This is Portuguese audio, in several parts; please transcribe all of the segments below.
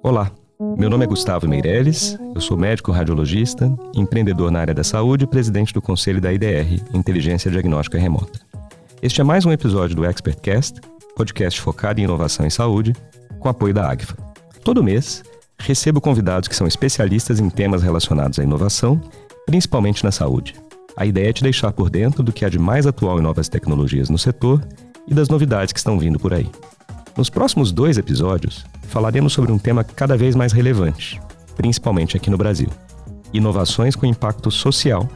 Olá, meu nome é Gustavo Meireles, eu sou médico radiologista, empreendedor na área da saúde e presidente do conselho da IDR, Inteligência Diagnóstica Remota. Este é mais um episódio do ExpertCast, podcast focado em inovação em saúde, com apoio da Agfa. Todo mês, recebo convidados que são especialistas em temas relacionados à inovação, principalmente na saúde. A ideia é te deixar por dentro do que há de mais atual em novas tecnologias no setor e das novidades que estão vindo por aí. Nos próximos 2 episódios, falaremos sobre um tema cada vez mais relevante, principalmente aqui no Brasil: inovações com impacto social,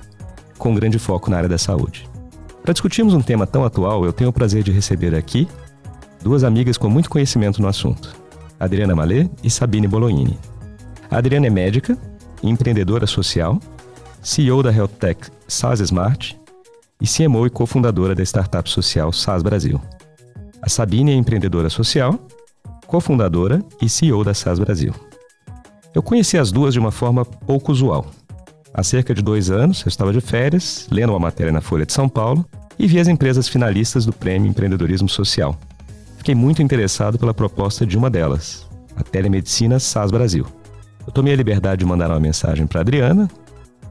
com grande foco na área da saúde. Para discutirmos um tema tão atual, eu tenho o prazer de receber aqui 2 amigas com muito conhecimento no assunto, Adriana Mallet e Sabine Bolognini. A Adriana é médica, empreendedora social, CEO da Health Tech SAS Smart e CMO e cofundadora da startup social SAS Brasil. A Sabine é empreendedora social, cofundadora e CEO da SAS Brasil. Eu conheci as duas de uma forma pouco usual. Há cerca de 2 anos, eu estava de férias, lendo uma matéria na Folha de São Paulo e vi as empresas finalistas do Prêmio Empreendedorismo Social. Fiquei muito interessado pela proposta de uma delas, a Telemedicina SAS Brasil. Eu tomei a liberdade de mandar uma mensagem para a Adriana,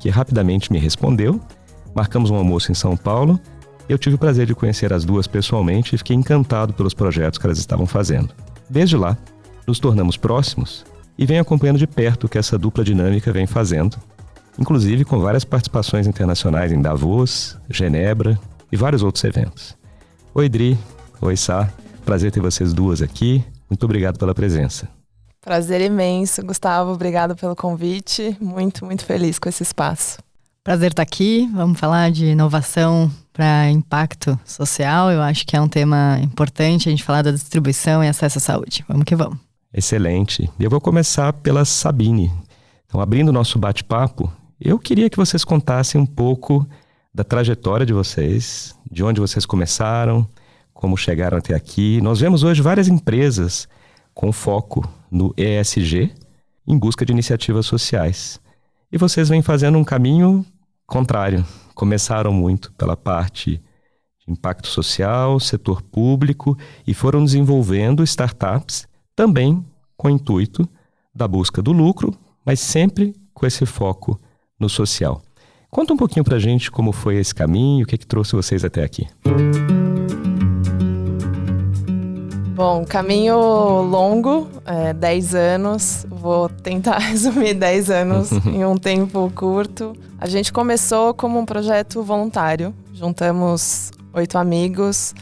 que rapidamente me respondeu. Marcamos um almoço em São Paulo e eu tive o prazer de conhecer as duas pessoalmente e fiquei encantado pelos projetos que elas estavam fazendo. Desde lá, nos tornamos próximos e venho acompanhando de perto o que essa dupla dinâmica vem fazendo, inclusive com várias participações internacionais em Davos, Genebra e vários outros eventos. Oi, Dri. Oi, Sá. Prazer ter vocês duas aqui. Muito obrigado pela presença. Prazer imenso, Gustavo. Obrigado pelo convite. Muito, muito feliz com esse espaço. Prazer estar aqui. Vamos falar de inovação para impacto social. Eu acho que é um tema importante a gente falar da distribuição e acesso à saúde. Vamos que vamos. Excelente. Eu vou começar pela Sabine. Então, abrindo o nosso bate-papo, eu queria que vocês contassem um pouco da trajetória de vocês, de onde vocês começaram, como chegaram até aqui. Nós vemos hoje várias empresas com foco no ESG, em busca de iniciativas sociais. E vocês vêm fazendo um caminho contrário. Começaram muito pela parte de impacto social, setor público, e foram desenvolvendo startups também com o intuito da busca do lucro, mas sempre com esse foco no social. Conta um pouquinho pra gente como foi esse caminho, o que trouxe vocês até aqui. Bom, caminho longo, 10 anos, vou tentar resumir 10 anos em um tempo curto. A gente começou como um projeto voluntário, juntamos 8 amigos.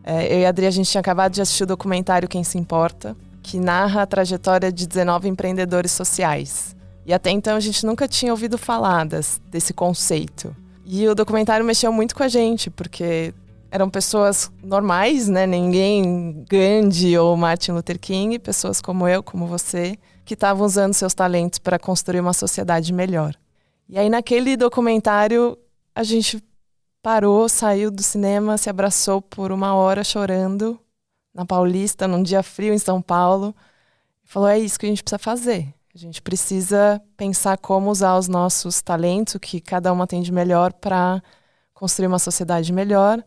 Eu e a Adri, a gente tinha acabado de assistir o documentário Quem Se Importa, que narra a trajetória de 19 empreendedores sociais. E até então a gente nunca tinha ouvido falar desse conceito. E o documentário mexeu muito com a gente, porque eram pessoas normais, né? Ninguém Gandhi ou Martin Luther King, pessoas como eu, como você, que estavam usando seus talentos para construir uma sociedade melhor. E aí naquele documentário a gente parou, saiu do cinema, se abraçou por 1 hora chorando na Paulista, num dia frio em São Paulo, e falou: é isso que a gente precisa fazer. A gente precisa pensar como usar os nossos talentos, o que cada uma tem de melhor, para construir uma sociedade melhor.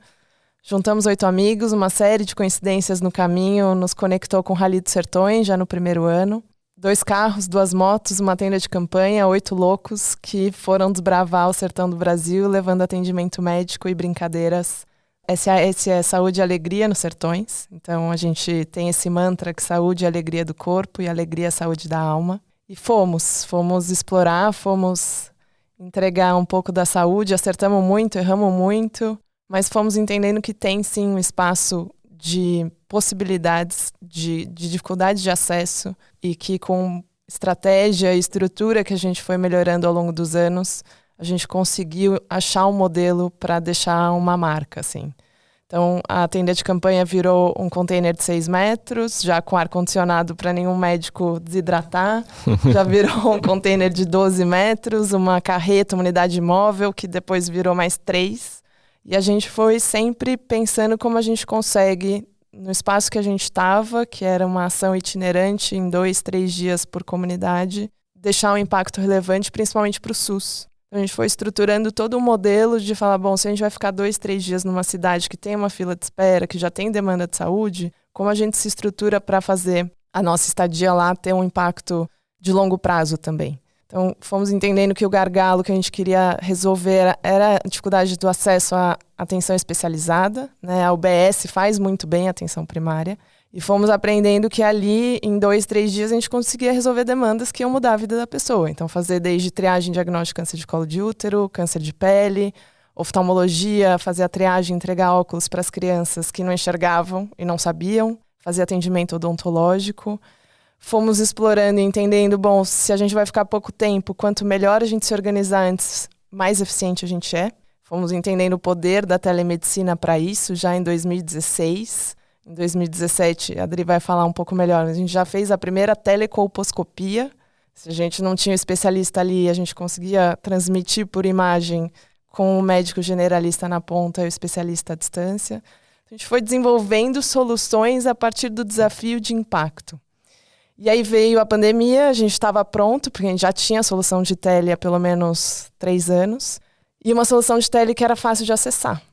Juntamos 8 amigos, uma série de coincidências no caminho nos conectou com o Rally dos Sertões, já no primeiro ano. 2 carros, 2 motos, uma tenda de campanha, 8 loucos que foram desbravar o sertão do Brasil, levando atendimento médico e brincadeiras. Esse é saúde e alegria nos sertões. Então a gente tem esse mantra que saúde é alegria do corpo e alegria é saúde da alma. E fomos explorar, fomos entregar um pouco da saúde, acertamos muito, erramos muito, mas fomos entendendo que tem sim um espaço de possibilidades, de dificuldade de acesso, e que com estratégia e estrutura que a gente foi melhorando ao longo dos anos, a gente conseguiu achar um modelo para deixar uma marca, assim. Então, a tenda de campanha virou um container de 6 metros, já com ar-condicionado para nenhum médico desidratar. Já virou um container de 12 metros, uma carreta, uma unidade móvel, que depois virou mais 3. E a gente foi sempre pensando como a gente consegue, no espaço que a gente estava, que era uma ação itinerante em 2, 3 dias por comunidade, deixar um impacto relevante, principalmente para o SUS. Então, a gente foi estruturando todo um modelo de falar, bom, se a gente vai ficar 2, 3 dias numa cidade que tem uma fila de espera, que já tem demanda de saúde, como a gente se estrutura para fazer a nossa estadia lá ter um impacto de longo prazo também. Então, fomos entendendo que o gargalo que a gente queria resolver era a dificuldade do acesso à atenção especializada, né? A UBS faz muito bem a atenção primária. E fomos aprendendo que ali, em 2, 3 dias, a gente conseguia resolver demandas que iam mudar a vida da pessoa. Então, fazer desde triagem, diagnóstico de câncer de colo de útero, câncer de pele, oftalmologia, fazer a triagem, entregar óculos para as crianças que não enxergavam e não sabiam, fazer atendimento odontológico. Fomos explorando e entendendo, bom, se a gente vai ficar pouco tempo, quanto melhor a gente se organizar antes, mais eficiente a gente é. Fomos entendendo o poder da telemedicina para isso já em 2016. Em 2017, a Adri vai falar um pouco melhor, mas a gente já fez a primeira telecolposcopia. Se a gente não tinha um especialista ali, a gente conseguia transmitir por imagem com o médico generalista na ponta e o especialista à distância. A gente foi desenvolvendo soluções a partir do desafio de impacto. E aí veio a pandemia, a gente estava pronto, porque a gente já tinha a solução de tele há pelo menos 3 anos, e uma solução de tele que era fácil de acessar.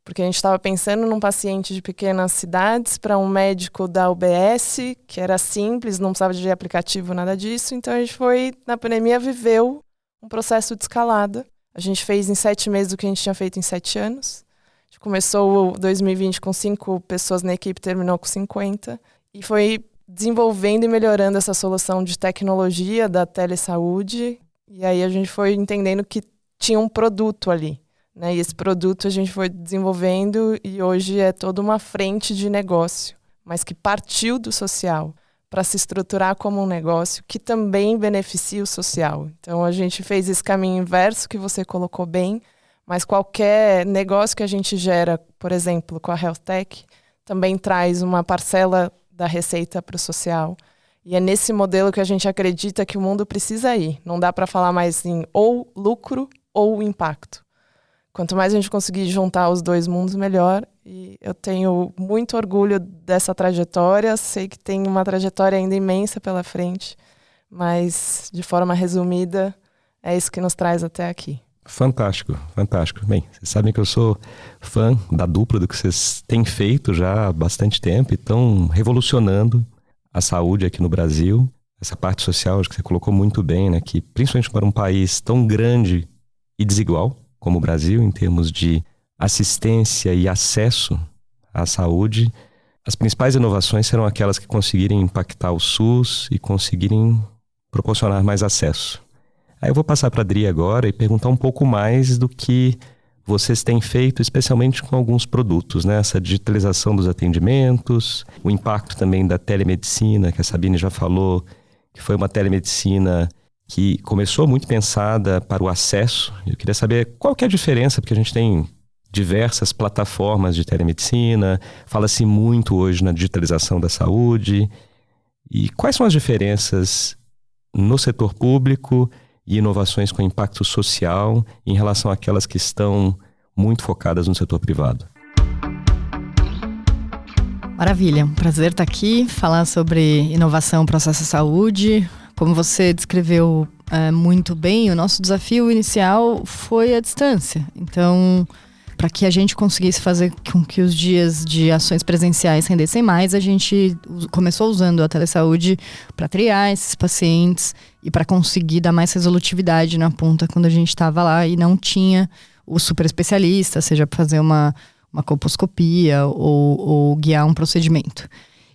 Porque a gente estava pensando num paciente de pequenas cidades para um médico da UBS, que era simples, não precisava de aplicativo, nada disso. Então a gente foi, na pandemia, viveu um processo de escalada. A gente fez em 7 meses o que a gente tinha feito em 7 anos. A gente começou 2020 com 5 pessoas na equipe, terminou com 50. E foi desenvolvendo e melhorando essa solução de tecnologia da telesaúde. E aí a gente foi entendendo que tinha um produto ali. Né? E esse produto a gente foi desenvolvendo e hoje é toda uma frente de negócio, mas que partiu do social para se estruturar como um negócio que também beneficia o social. Então a gente fez esse caminho inverso que você colocou bem, mas qualquer negócio que a gente gera, por exemplo, com a Health Tech, também traz uma parcela da receita para o social. E é nesse modelo que a gente acredita que o mundo precisa ir. Não dá para falar mais em ou lucro ou impacto. Quanto mais a gente conseguir juntar os dois mundos, melhor. E eu tenho muito orgulho dessa trajetória. Sei que tem uma trajetória ainda imensa pela frente. Mas, de forma resumida, é isso que nos traz até aqui. Fantástico, fantástico. Bem, vocês sabem que eu sou fã da dupla do que vocês têm feito já há bastante tempo e estão revolucionando a saúde aqui no Brasil. Essa parte social, acho que você colocou muito bem, né? Que principalmente para um país tão grande e desigual como o Brasil, em termos de assistência e acesso à saúde, as principais inovações serão aquelas que conseguirem impactar o SUS e conseguirem proporcionar mais acesso. Aí eu vou passar para a Adri agora e perguntar um pouco mais do que vocês têm feito, especialmente com alguns produtos, né? Essa digitalização dos atendimentos, o impacto também da telemedicina, que a Sabine já falou, que foi uma telemedicina que começou muito pensada para o acesso. Eu queria saber qual que é a diferença, porque a gente tem diversas plataformas de telemedicina, fala-se muito hoje na digitalização da saúde. E quais são as diferenças no setor público e inovações com impacto social em relação àquelas que estão muito focadas no setor privado? Maravilha, um prazer estar aqui, falar sobre inovação, processo de saúde. Como você descreveu muito bem, o nosso desafio inicial foi a distância. Então, para que a gente conseguisse fazer com que os dias de ações presenciais rendessem mais, a gente começou usando a telesaúde para triar esses pacientes e para conseguir dar mais resolutividade na ponta quando a gente estava lá e não tinha o super especialista, seja para fazer uma colposcopia ou guiar um procedimento.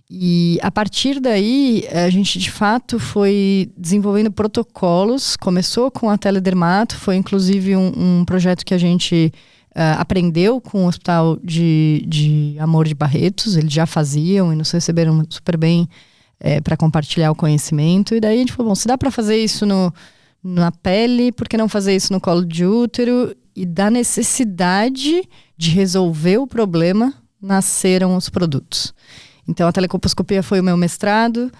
E a partir daí, a gente de fato foi desenvolvendo protocolos, começou com a teledermato, foi inclusive um projeto que a gente aprendeu com o Hospital de Amor de Barretos, eles já faziam e nos receberam super bem para compartilhar o conhecimento. E daí a gente falou, bom, se dá para fazer isso na pele, por que não fazer isso no colo de útero? E da necessidade de resolver o problema, nasceram os produtos. Então, a telecolposcopia foi o meu mestrado,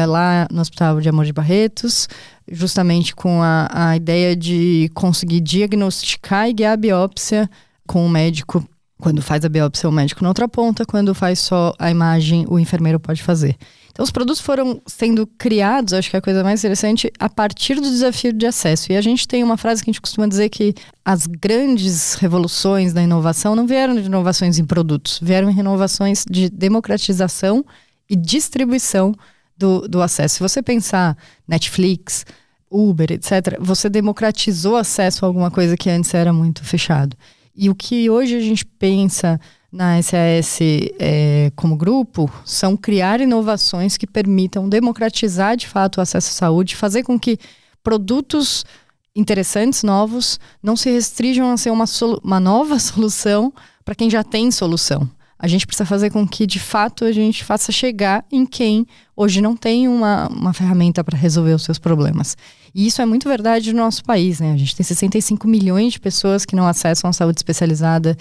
lá no Hospital de Amor de Barretos, justamente com a ideia de conseguir diagnosticar e guiar a biópsia com um médico Quando faz a biópsia, o médico na outra ponta. Quando faz só a imagem, o enfermeiro pode fazer. Então, os produtos foram sendo criados, acho que é a coisa mais interessante, a partir do desafio de acesso. E a gente tem uma frase que a gente costuma dizer que as grandes revoluções da inovação não vieram de inovações em produtos, vieram em inovações de democratização e distribuição do acesso. Se você pensar Netflix, Uber, etc., você democratizou acesso a alguma coisa que antes era muito fechado. E o que hoje a gente pensa na SAS como grupo são criar inovações que permitam democratizar de fato o acesso à saúde, fazer com que produtos interessantes, novos, não se restringam a ser uma nova solução para quem já tem solução. A gente precisa fazer com que, de fato, a gente faça chegar em quem hoje não tem uma ferramenta para resolver os seus problemas. E isso é muito verdade no nosso país, né? A gente tem 65 milhões de pessoas que não acessam a saúde especializada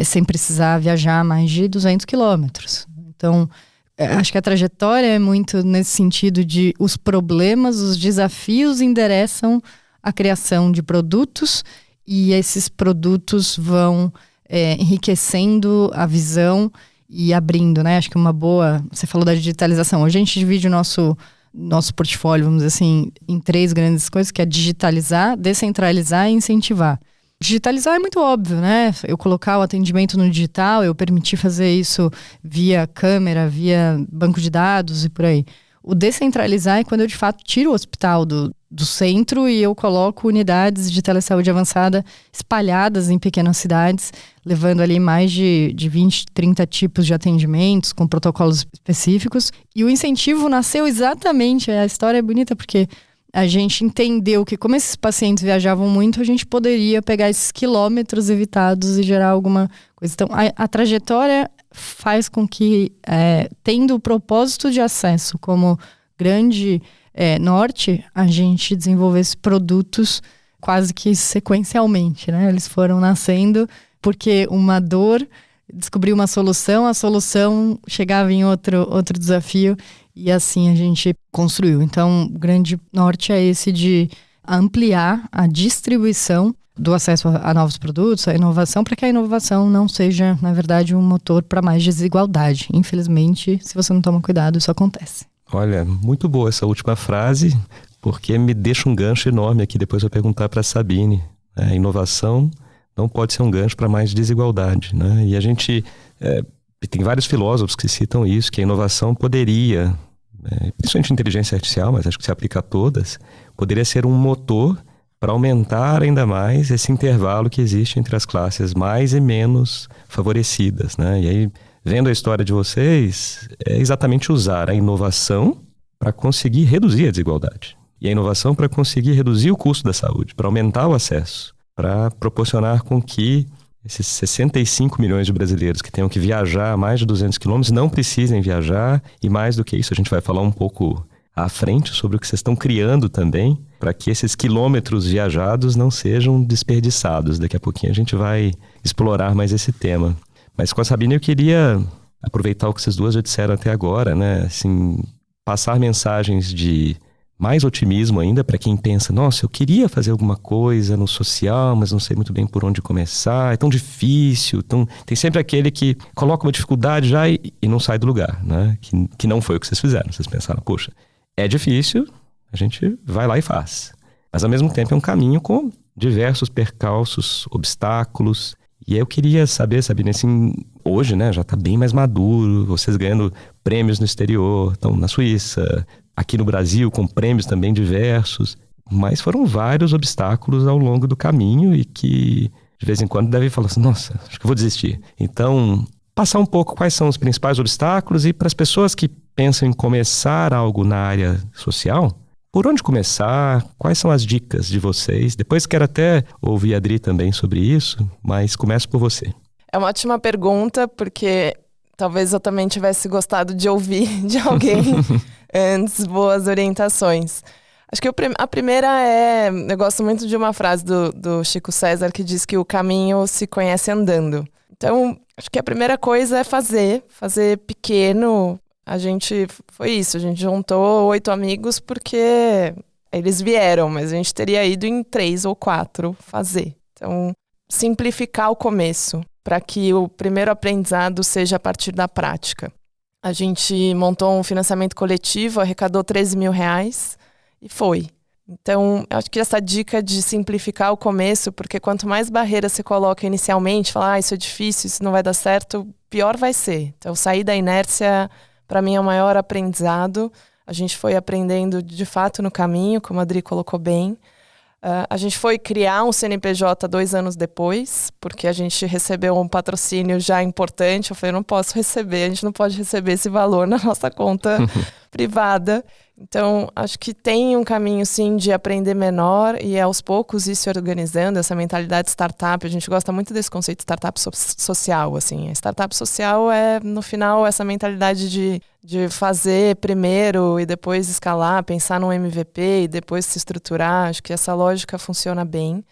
sem precisar viajar mais de 200 quilômetros. Então, acho que a trajetória é muito nesse sentido de os problemas, os desafios endereçam a criação de produtos e esses produtos vão enriquecendo a visão e abrindo, né? Acho que uma boa... Você falou da digitalização. Hoje a gente divide o nosso portfólio, vamos dizer assim, em 3 grandes coisas, que é digitalizar, descentralizar e incentivar. Digitalizar é muito óbvio, né? Eu colocar o atendimento no digital, eu permitir fazer isso via câmera, via banco de dados e por aí. O descentralizar é quando eu, de fato, tiro o hospital do centro e eu coloco unidades de telesaúde avançada espalhadas em pequenas cidades, levando ali mais de 20, 30 tipos de atendimentos com protocolos específicos. E o incentivo nasceu exatamente, a história é bonita porque a gente entendeu que como esses pacientes viajavam muito, a gente poderia pegar esses quilômetros evitados e gerar alguma coisa. Então, a trajetória faz com que, tendo o propósito de acesso como grande norte, a gente desenvolvesse produtos quase que sequencialmente, né? Eles foram nascendo porque uma dor descobriu uma solução, a solução chegava em outro desafio e assim a gente construiu. Então, o grande norte é esse de ampliar a distribuição do acesso a novos produtos, a inovação, para que a inovação não seja, na verdade, um motor para mais desigualdade. Infelizmente, se você não toma cuidado, isso acontece. Olha, muito boa essa última frase, porque me deixa um gancho enorme aqui depois eu perguntar para a Sabine. A inovação não pode ser um gancho para mais desigualdade, né? E a gente tem vários filósofos que citam isso, que a inovação poderia, principalmente inteligência artificial, mas acho que se aplica a todas, poderia ser um motor para aumentar ainda mais esse intervalo que existe entre as classes mais e menos favorecidas, né? E aí, vendo a história de vocês, é exatamente usar a inovação para conseguir reduzir a desigualdade. E a inovação para conseguir reduzir o custo da saúde, para aumentar o acesso, para proporcionar com que esses 65 milhões de brasileiros que tenham que viajar mais de 200 quilômetros não precisem viajar. E mais do que isso, a gente vai falar um pouco à frente sobre o que vocês estão criando também, para que esses quilômetros viajados não sejam desperdiçados. Daqui a pouquinho a gente vai explorar mais esse tema. Mas com a Sabine eu queria aproveitar o que vocês duas já disseram até agora, né? Assim, passar mensagens de mais otimismo ainda para quem pensa, nossa, eu queria fazer alguma coisa no social, mas não sei muito bem por onde começar, é tão difícil. Tem sempre aquele que coloca uma dificuldade já e não sai do lugar, né? Que não foi o que vocês fizeram. Vocês pensaram, poxa, é difícil, a gente vai lá e faz. Mas ao mesmo tempo é um caminho com diversos percalços, obstáculos. E aí eu queria saber, Sabine, assim, hoje, né, já está bem mais maduro, vocês ganhando prêmios no exterior, estão na Suíça, aqui no Brasil com prêmios também diversos, mas foram vários obstáculos ao longo do caminho e que de vez em quando devem falar assim, nossa, acho que eu vou desistir. Então, passar um pouco quais são os principais obstáculos e para as pessoas que pensam em começar algo na área social, por onde começar? Quais são as dicas de vocês? Depois quero até ouvir a Adri também sobre isso, mas começo por você. É uma ótima pergunta, porque talvez eu também tivesse gostado de ouvir de alguém antes boas orientações. Acho que a primeira eu gosto muito de uma frase do Chico César que diz que o caminho se conhece andando. Então, acho que a primeira coisa é fazer pequeno. Foi isso, a gente juntou 8 amigos porque eles vieram, mas a gente teria ido em 3 ou 4 fazer. Então, simplificar o começo. para que o primeiro aprendizado seja a partir da prática. A gente montou um financiamento coletivo, arrecadou R$13 mil e foi. Então, eu acho que essa dica de simplificar o começo, porque quanto mais barreiras você coloca inicialmente, falar, isso é difícil, isso não vai dar certo, pior vai ser. Então, sair da inércia, para mim, é o maior aprendizado. A gente foi aprendendo, de fato, no caminho, como a Adri colocou bem. A gente foi criar um CNPJ 2 anos depois, porque a gente recebeu um patrocínio já importante. Eu falei, não posso receber, a gente não pode receber esse valor na nossa conta privada. Então, acho que tem um caminho, sim, de aprender menor e aos poucos ir se organizando, essa mentalidade de startup. A gente gosta muito desse conceito de startup social, assim. A startup social é, no final, essa mentalidade de fazer primeiro e depois escalar, pensar num MVP e depois se estruturar. Acho que essa lógica funciona bem.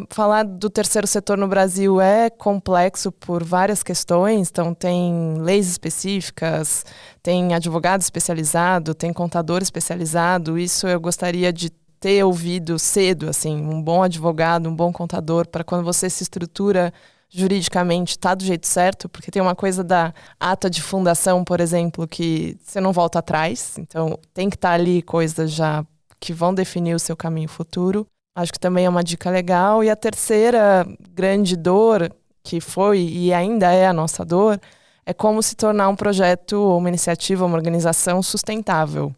Falar do terceiro setor no Brasil é complexo por várias questões. Então, tem leis específicas, tem advogado especializado, tem contador especializado. Isso eu gostaria de ter ouvido cedo, assim, um bom advogado, um bom contador, para quando você se estrutura juridicamente, tá do jeito certo, porque tem uma coisa da ata de fundação, por exemplo, que você não volta atrás. Então, tem que estar ali coisas já que vão definir o seu caminho futuro. Acho que também é uma dica legal. E a terceira grande dor, que foi e ainda é a nossa dor, é como se tornar um projeto, uma iniciativa, uma organização sustentável.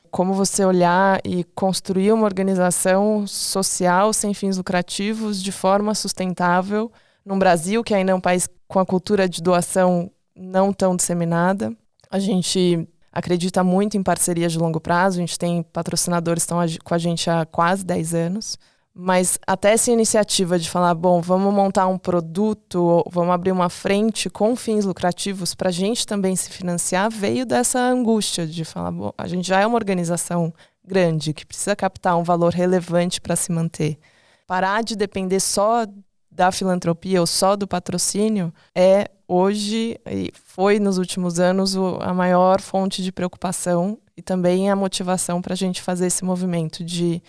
Como você olhar e construir uma organização social sem fins lucrativos de forma sustentável num Brasil que ainda é um país com a cultura de doação não tão disseminada. A gente acredita muito em parcerias de longo prazo, a gente tem patrocinadores que estão com a gente há quase 10 anos. Mas até essa iniciativa de falar, bom, vamos montar um produto, vamos abrir uma frente com fins lucrativos para a gente também se financiar, veio dessa angústia de falar, bom, a gente já é uma organização grande que precisa captar um valor relevante para se manter. Parar de depender só da filantropia ou só do patrocínio é hoje e foi nos últimos anos a maior fonte de preocupação e também a motivação para a gente fazer esse movimento de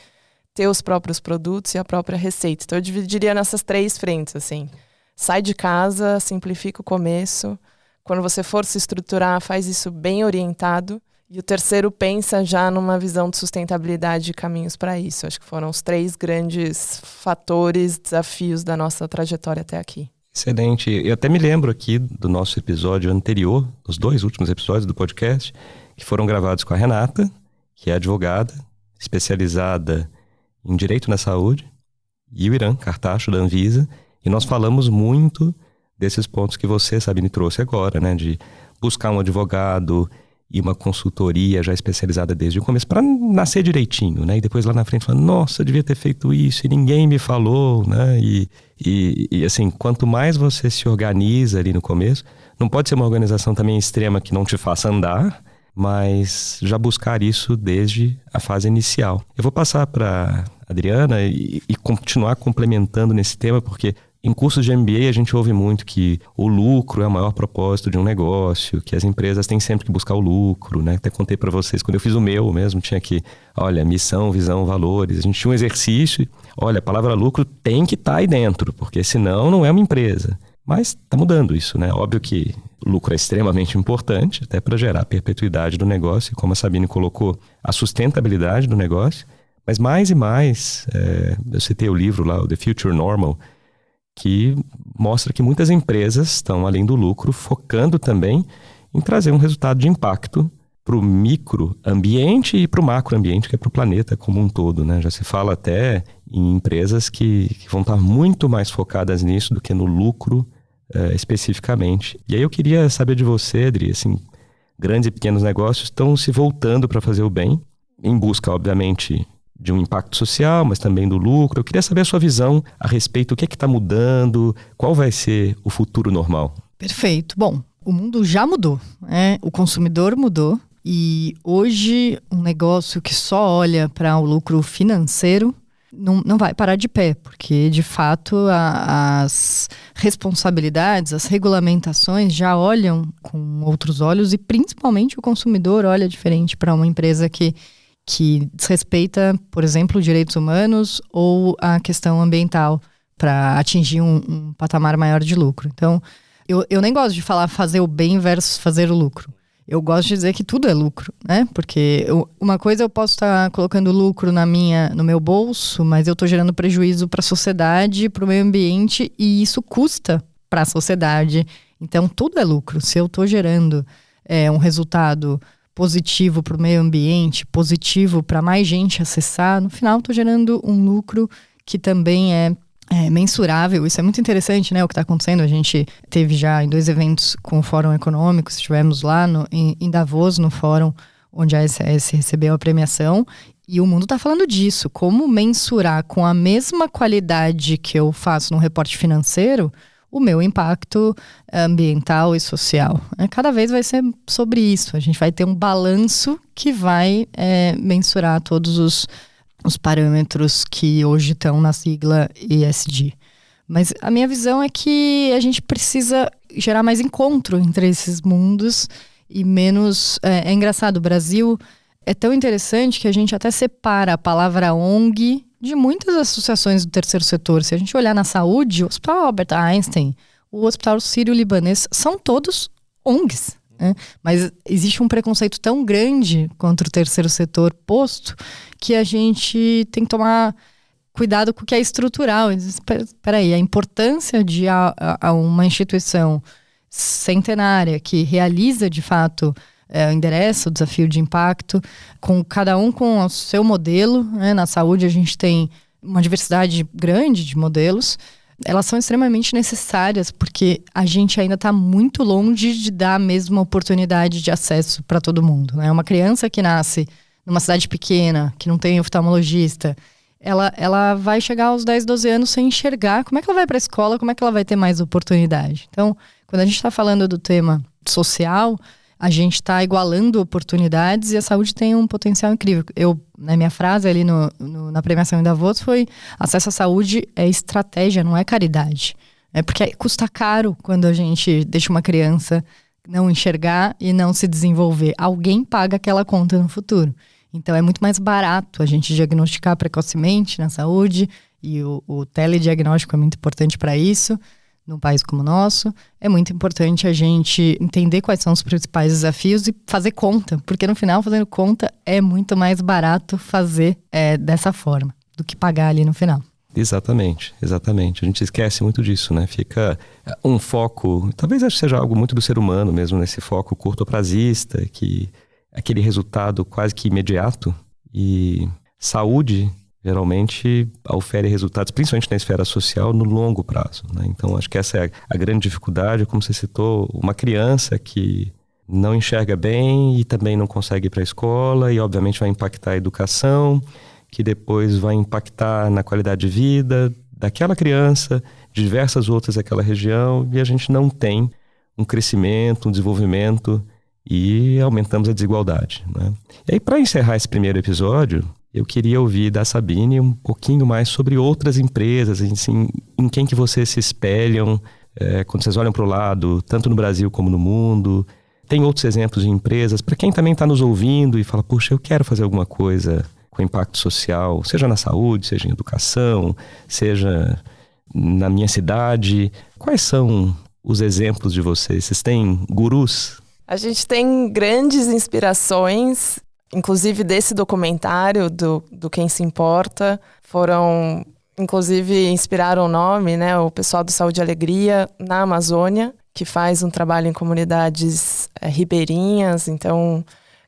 ter os próprios produtos e a própria receita. Então eu dividiria nessas 3 frentes, assim. Sai de casa, simplifica o começo. Quando você for se estruturar, faz isso bem orientado. E o terceiro, pensa já numa visão de sustentabilidade e caminhos para isso. Acho que foram os 3 grandes fatores, desafios da nossa trajetória até aqui. Excelente. Eu até me lembro aqui do nosso episódio anterior, dos 2 últimos episódios do podcast, que foram gravados com a Renata, que é advogada, especializada em Direito na Saúde, e o Irã Cartacho, da Anvisa. E nós falamos muito desses pontos que você, Sabine, trouxe agora, né? De buscar um advogado e uma consultoria já especializada desde o começo para nascer direitinho, né? E depois lá na frente falar, nossa, eu devia ter feito isso e ninguém me falou, né? E assim, quanto mais você se organiza ali no começo, não pode ser uma organização também extrema que não te faça andar, mas já buscar isso desde a fase inicial. Eu vou passar para Adriana e continuar complementando nesse tema, porque em cursos de MBA a gente ouve muito que o lucro é o maior propósito de um negócio, que as empresas têm sempre que buscar o lucro, né? Até contei para vocês, quando eu fiz o meu mesmo, tinha que, olha, missão, visão, valores. A gente tinha um exercício, olha, a palavra lucro tem que estar aí dentro, porque senão não é uma empresa. Mas está mudando isso, né? Óbvio que o lucro é extremamente importante, até para gerar a perpetuidade do negócio, e como a Sabine colocou, a sustentabilidade do negócio. Mas mais e mais, eu citei o livro lá, o The Future Normal, que mostra que muitas empresas estão, além do lucro, focando também em trazer um resultado de impacto para o microambiente e para o macroambiente, que é para o planeta como um todo, né? Já se fala até em empresas que vão estar muito mais focadas nisso do que no lucro especificamente. E aí eu queria saber de você, Adri, assim, grandes e pequenos negócios estão se voltando para fazer o bem, em busca, obviamente, de um impacto social, mas também do lucro. Eu queria saber a sua visão a respeito do que está mudando, qual vai ser o futuro normal. Perfeito. Bom, o mundo já mudou, né? O consumidor mudou e hoje um negócio que só olha para o lucro financeiro não vai parar de pé, porque de fato as responsabilidades, as regulamentações já olham com outros olhos e principalmente o consumidor olha diferente para uma empresa que desrespeita, por exemplo, direitos humanos ou a questão ambiental, para atingir um patamar maior de lucro. Então, eu nem gosto de falar fazer o bem versus fazer o lucro. Eu gosto de dizer que tudo é lucro, né? Porque uma coisa eu posso estar colocando lucro no meu bolso, mas eu estou gerando prejuízo para a sociedade, para o meio ambiente, e isso custa para a sociedade. Então, tudo é lucro. Se eu estou gerando um resultado positivo para o meio ambiente, positivo para mais gente acessar, no final estou gerando um lucro que também é mensurável. Isso é muito interessante, né, o que está acontecendo. A gente teve já em 2 eventos com o Fórum Econômico, estivemos lá em Davos, no fórum onde a SS recebeu a premiação, e o mundo está falando disso, como mensurar com a mesma qualidade que eu faço no reporte financeiro o meu impacto ambiental e social. Cada vez vai ser sobre isso. A gente vai ter um balanço que vai mensurar todos os parâmetros que hoje estão na sigla ESG. Mas a minha visão é que a gente precisa gerar mais encontro entre esses mundos e menos... É engraçado, o Brasil é tão interessante que a gente até separa a palavra ONG de muitas associações do terceiro setor. Se a gente olhar na saúde, o Hospital Albert Einstein, o Hospital Sírio-Libanês, são todos ONGs. Mas existe um preconceito tão grande contra o terceiro setor posto que a gente tem que tomar cuidado com o que é estrutural. Espera aí, a importância de uma instituição centenária que realiza de fato endereça o desafio de impacto, com cada um com o seu modelo, né? Na saúde a gente tem uma diversidade grande de modelos. Elas são extremamente necessárias porque a gente ainda está muito longe de dar a mesma oportunidade de acesso para todo mundo, né? Uma criança que nasce numa cidade pequena, que não tem oftalmologista, ela vai chegar aos 10, 12 anos sem enxergar. Como é que ela vai para a escola? Como é que ela vai ter mais oportunidade? Então, quando a gente está falando do tema social, a gente está igualando oportunidades e a saúde tem um potencial incrível. Minha frase ali na premiação em Davos foi: acesso à saúde é estratégia, não é caridade. Porque custa caro quando a gente deixa uma criança não enxergar e não se desenvolver. Alguém paga aquela conta no futuro. Então é muito mais barato a gente diagnosticar precocemente na saúde, e o telediagnóstico é muito importante para isso. Num país como o nosso, é muito importante a gente entender quais são os principais desafios e fazer conta, porque no final, fazendo conta, é muito mais barato fazer dessa forma do que pagar ali no final. Exatamente. A gente esquece muito disso, né? Fica um foco, talvez acho que seja algo muito do ser humano mesmo, nesse foco curto-prazista, que aquele resultado quase que imediato. E saúde geralmente ofere resultados, principalmente na esfera social, no longo prazo, né? Então, acho que essa é a grande dificuldade, como você citou, uma criança que não enxerga bem e também não consegue ir para a escola, e obviamente vai impactar a educação, que depois vai impactar na qualidade de vida daquela criança, de diversas outras daquela região, e a gente não tem um crescimento, um desenvolvimento, e aumentamos a desigualdade, né? E aí, para encerrar esse primeiro episódio, eu queria ouvir da Sabine um pouquinho mais sobre outras empresas, assim, em quem que vocês se espelham, quando vocês olham para o lado, tanto no Brasil como no mundo. Tem outros exemplos de empresas, para quem também está nos ouvindo e fala, puxa, eu quero fazer alguma coisa com impacto social, seja na saúde, seja em educação, seja na minha cidade. Quais são os exemplos de vocês? Vocês têm gurus? A gente tem grandes inspirações, inclusive desse documentário do Quem Se Importa. Foram, inclusive, inspiraram o nome, né? O pessoal do Saúde e Alegria na Amazônia, que faz um trabalho em comunidades ribeirinhas, então,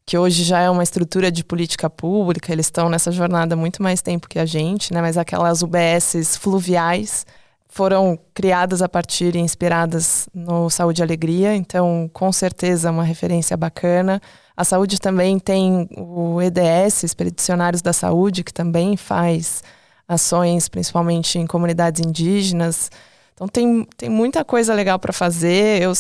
que hoje já é uma estrutura de política pública. Eles estão nessa jornada há muito mais tempo que a gente, né? Mas aquelas UBSs fluviais foram criadas a partir e inspiradas no Saúde e Alegria, então com certeza uma referência bacana. A saúde também tem o EDS, Expedicionários da Saúde, que também faz ações principalmente em comunidades indígenas. Então tem muita coisa legal para fazer. Eu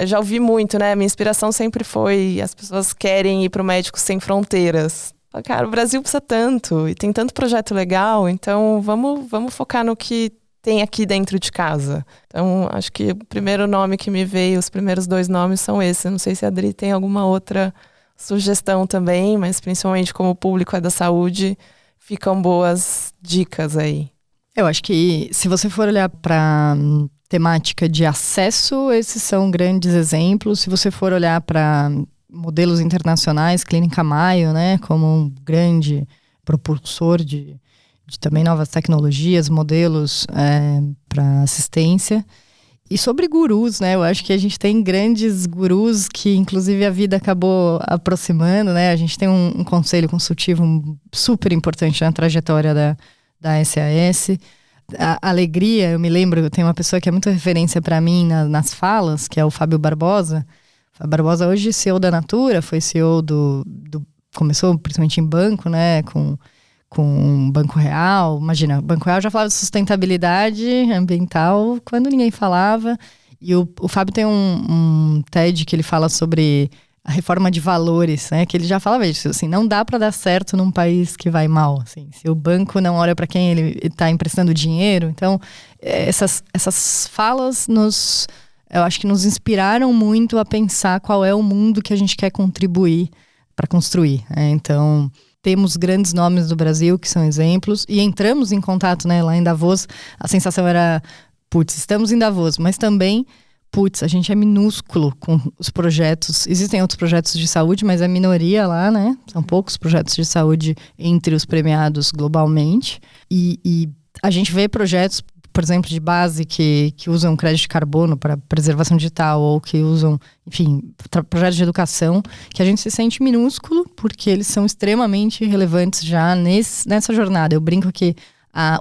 já ouvi muito, né? Minha inspiração sempre foi: as pessoas querem ir para o Médicos Sem Fronteiras. Cara, o Brasil precisa tanto e tem tanto projeto legal, então vamos focar no que tem aqui dentro de casa. Então, acho que o primeiro nome que me veio, os primeiros 2 nomes são esses. Não sei se a Adri tem alguma outra sugestão também, mas principalmente como o público é da saúde, ficam boas dicas aí. Eu acho que se você for olhar para temática de acesso, esses são grandes exemplos. Se você for olhar para modelos internacionais, Clínica Mayo, né, como um grande propulsor de também novas tecnologias, modelos para assistência. E sobre gurus, né, eu acho que a gente tem grandes gurus que inclusive a vida acabou aproximando, né, a gente tem um conselho consultivo super importante na trajetória da SAS. A alegria, eu me lembro, tem uma pessoa que é muito referência para mim nas falas, que é o Fábio Barbosa. O Fábio Barbosa hoje é CEO da Natura, foi CEO começou principalmente em banco, né, com Banco Real. Imagina, o Banco Real já falava de sustentabilidade ambiental quando ninguém falava. E o Fábio tem um TED que ele fala sobre a reforma de valores, né? Que ele já falava isso, assim, não dá para dar certo num país que vai mal, assim, se o banco não olha para quem ele está emprestando dinheiro. Então, essas falas eu acho que nos inspiraram muito a pensar qual é o mundo que a gente quer contribuir para construir, né? Então, temos grandes nomes do Brasil que são exemplos e entramos em contato, né, lá em Davos. A sensação era, putz, estamos em Davos, mas também, putz, a gente é minúsculo com os projetos. Existem outros projetos de saúde, mas é minoria lá, né? São poucos projetos de saúde entre os premiados globalmente. E a gente vê projetos, por exemplo, de base que usam crédito de carbono para preservação digital ou que usam, enfim, projetos de educação, que a gente se sente minúsculo porque eles são extremamente relevantes já nessa jornada. Eu brinco que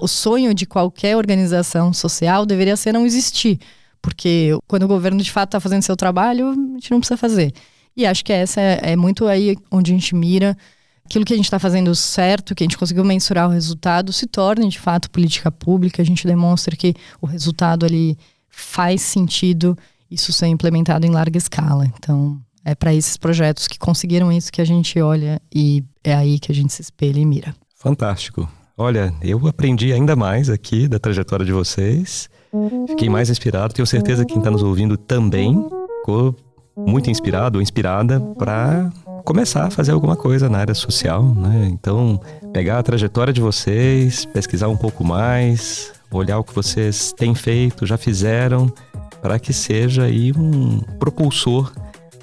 o sonho de qualquer organização social deveria ser não existir, porque quando o governo de fato está fazendo seu trabalho, a gente não precisa fazer. E acho que essa é muito aí onde a gente mira. Aquilo que a gente está fazendo certo, que a gente conseguiu mensurar o resultado, se torne de fato política pública. A gente demonstra que o resultado ali faz sentido isso ser implementado em larga escala. Então, é para esses projetos que conseguiram isso que a gente olha e é aí que a gente se espelha e mira. Fantástico. Olha, eu aprendi ainda mais aqui da trajetória de vocês. Fiquei mais inspirado. Tenho certeza que quem está nos ouvindo também ficou muito inspirado ou inspirada para começar a fazer alguma coisa na área social, né? Então, pegar a trajetória de vocês, pesquisar um pouco mais, olhar o que vocês têm feito, já fizeram, para que seja aí um propulsor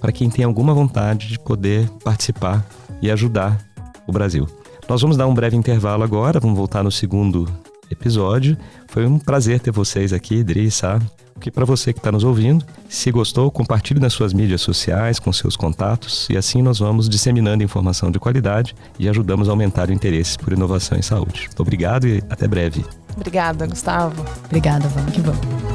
para quem tem alguma vontade de poder participar e ajudar o Brasil. Nós vamos dar um breve intervalo agora, vamos voltar no segundo episódio. Foi um prazer ter vocês aqui, Dri e Sá. Que para você que está nos ouvindo, se gostou, compartilhe nas suas mídias sociais, com seus contatos, e assim nós vamos disseminando informação de qualidade e ajudamos a aumentar o interesse por inovação em saúde. Obrigado e até breve. Obrigada, Gustavo. Obrigada, vamos que vamos.